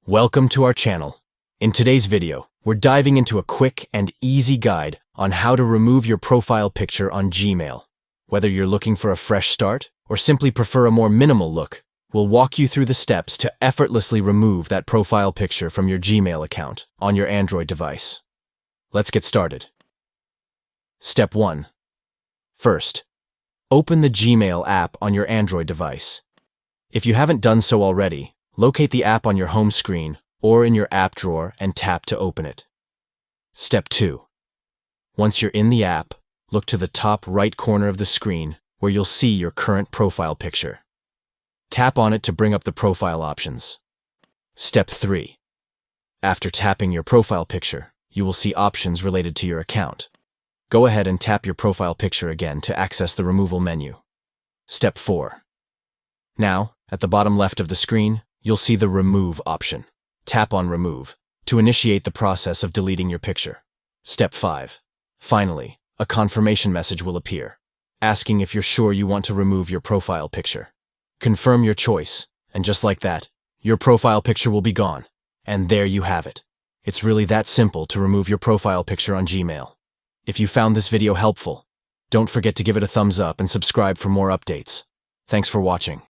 Welcome to our channel. In today's video, we're diving into a quick and easy guide on how to remove your profile picture on Gmail. Whether you're looking for a fresh start or simply prefer a more minimal look, we'll walk you through the steps to effortlessly remove that profile picture from your Gmail account on your Android device. Let's get started. Step 1. First, open the Gmail app on your Android device. If you haven't done so already, locate the app on your home screen or in your app drawer and tap to open it. Step 2. Once you're in the app, look to the top right corner of the screen where you'll see your current profile picture. Tap on it to bring up the profile options. Step 3. After tapping your profile picture, you will see options related to your account. Go ahead and tap your profile picture again to access the removal menu. Step 4. Now, at the bottom left of the screen, you'll see the Remove option. Tap on Remove to initiate the process of deleting your picture. Step 5. Finally, a confirmation message will appear, asking if you're sure you want to remove your profile picture. Confirm your choice, and just like that, your profile picture will be gone. And there you have it. It's really that simple to remove your profile picture on Gmail. If you found this video helpful, don't forget to give it a thumbs up and subscribe for more updates. Thanks for watching.